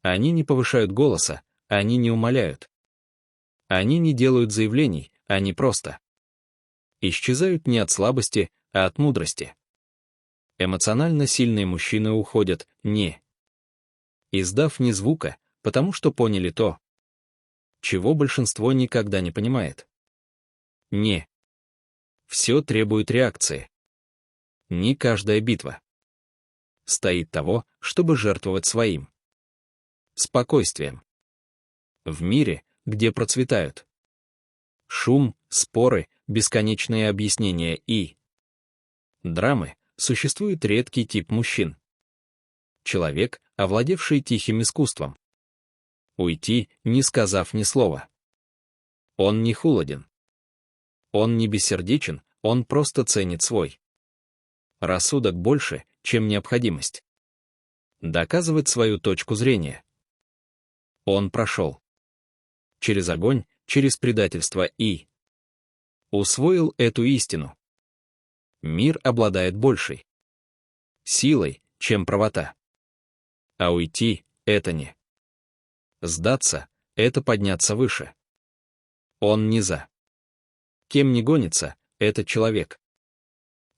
Они не повышают голоса, они не умоляют. Они не делают заявлений, они просто исчезают не от слабости, а от мудрости. Эмоционально сильные мужчины уходят, не издав ни звука, потому что поняли то, чего большинство никогда не понимает. Не все требует реакции. Не каждая битва стоит того, чтобы жертвовать своим спокойствием. В мире, где процветают шум, споры, бесконечные объяснения и драмы, существует редкий тип мужчин. Человек, овладевший тихим искусством. Уйти, не сказав ни слова. Он не холоден. Он не бессердечен, он просто ценит свой рассудок больше, чем необходимость доказывать свою точку зрения. Он прошел через огонь, через предательство и усвоил эту истину. Мир обладает большей силой, чем правота. А уйти — это не сдаться, это подняться выше. Он не за кем не гонится, этот человек,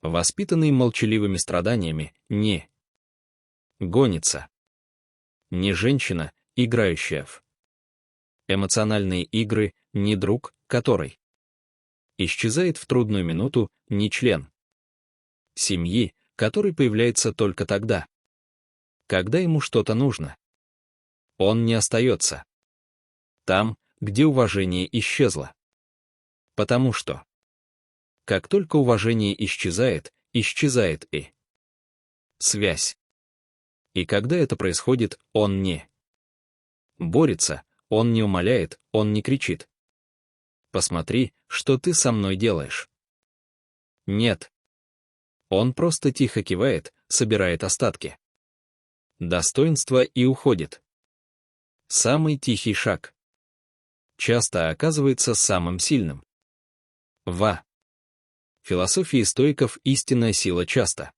воспитанный молчаливыми страданиями, не гонится. Не женщина, играющая в эмоциональные игры, не друг, который исчезает в трудную минуту, не член семьи, который появляется только тогда, когда ему что-то нужно. Он не остается там, где уважение исчезло. Потому что как только уважение исчезает, исчезает и связь. И когда это происходит, он не борется, он не умоляет, он не кричит. «Посмотри, что ты со мной делаешь». Нет. Он просто тихо кивает, собирает остатки достоинства и уходит. Самый тихий шаг часто оказывается самым сильным. В философии стоиков истинная сила часто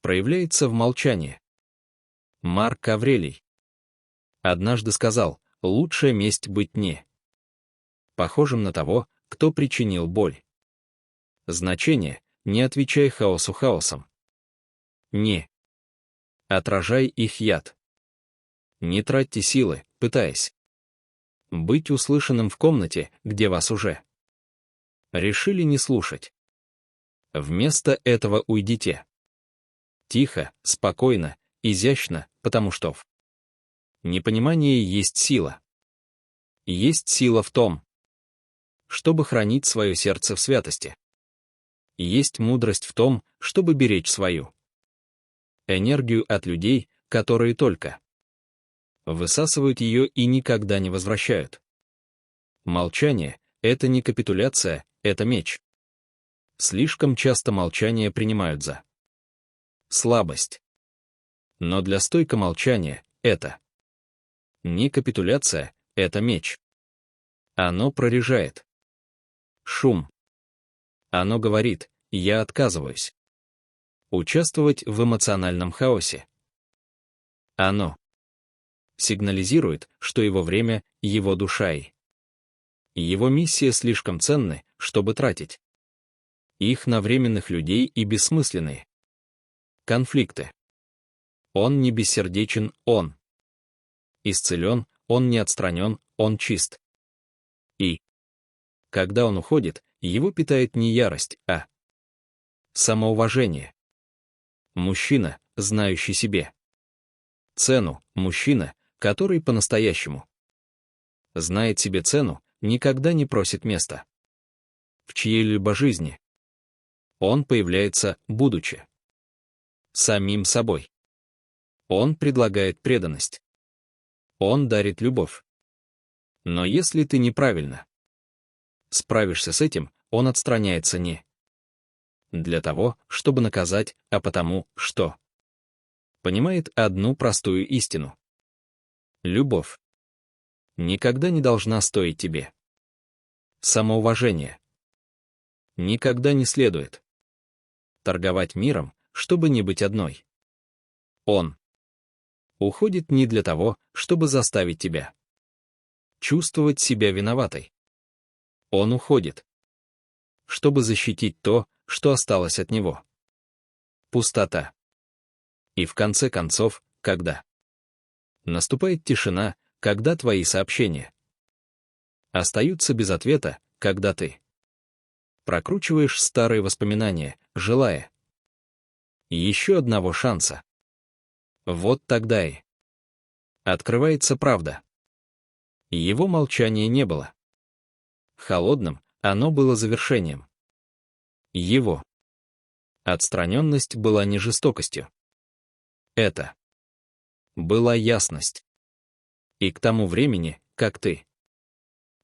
проявляется в молчании. Марк Аврелий однажды сказал: «Лучшая месть быть не похожим на того, кто причинил боль». Значение: не отвечай хаосу хаосом. Не отражай их яд. Не тратьте силы, пытаясь быть услышанным в комнате, где вас уже решили не слушать. Вместо этого уйдите. Тихо, спокойно, изящно, потому что в непонимании есть сила. Есть сила в том, чтобы хранить свое сердце в святости. Есть мудрость в том, чтобы беречь свою энергию от людей, которые только высасывают ее и никогда не возвращают. Молчание — это не капитуляция, это меч. Слишком часто молчание принимают за слабость. Но для стойкого молчания это не капитуляция, это меч. Оно прорежает шум. Оно говорит: я отказываюсь участвовать в эмоциональном хаосе. Оно сигнализирует, что его время, его душа и его миссия слишком ценны, чтобы тратить их на временных людей и бессмысленные конфликты. Он не бессердечен, он исцелен, он не отстранен, он чист. И когда он уходит, его питает не ярость, а самоуважение. Мужчина, знающий себе цену, мужчина, который по-настоящему знает себе цену, никогда не просит места в чьей-либо жизни. Он появляется, будучи самим собой. Он предлагает преданность. Он дарит любовь. Но если ты неправильно справишься с этим, он отстраняется не для того, чтобы наказать, а потому, что понимает одну простую истину. Любовь никогда не должна стоить тебе самоуважения. Никогда не следует торговать миром, чтобы не быть одной. Он Уходит не для того, чтобы заставить тебя чувствовать себя виноватой. Он уходит, чтобы защитить то, что осталось от него. Пустота. И в конце концов, когда наступает тишина, когда твои сообщения остаются без ответа, когда ты прокручиваешь старые воспоминания, желая еще одного шанса. Вот тогда и открывается правда. Его молчания не было холодным, оно было завершением. Его отстраненность была не жестокостью. Это была ясность. И к тому времени, как ты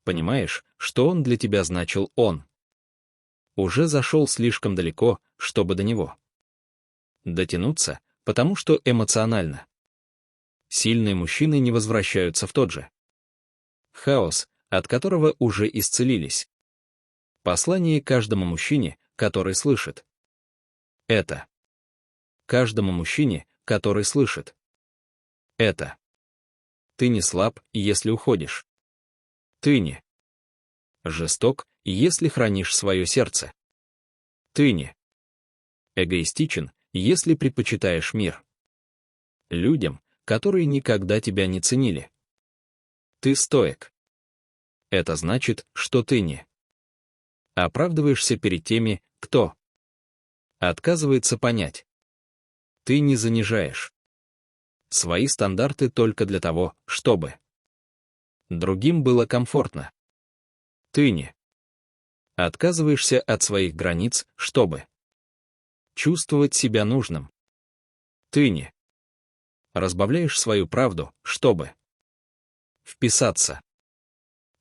понимаешь, что он для тебя значил, он уже зашел слишком далеко, чтобы до него дотянуться, потому что эмоционально сильные мужчины не возвращаются в тот же хаос, от которого уже исцелились. Послание каждому мужчине, который слышит. Это. Каждому мужчине, который слышит. Это. Ты не слаб, если уходишь. Ты не жесток, если хранишь свое сердце. Ты не эгоистичен, если предпочитаешь мир людям, которые никогда тебя не ценили. Ты стоек. Это значит, что ты не оправдываешься перед теми, кто отказывается понять. Ты не занижаешь свои стандарты только для того, чтобы другим было комфортно. Ты не отказываешься от своих границ, чтобы чувствовать себя нужным. Ты не разбавляешь свою правду, чтобы вписаться.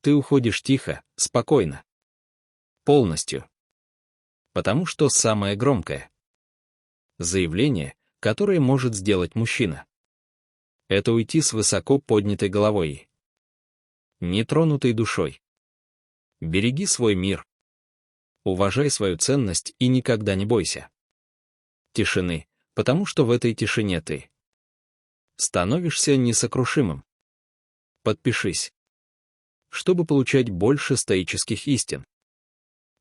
Ты уходишь тихо, спокойно, полностью. Потому что самое громкое заявление, которое может сделать мужчина, это уйти с высоко поднятой головой и нетронутой душой. Береги свой мир. Уважай свою ценность и никогда не бойся тишины, потому что в этой тишине ты становишься несокрушимым. Подпишись, чтобы получать больше стоических истин.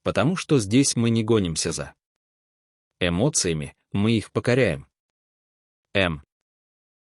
Потому что здесь мы не гонимся за эмоциями, мы их покоряем. М.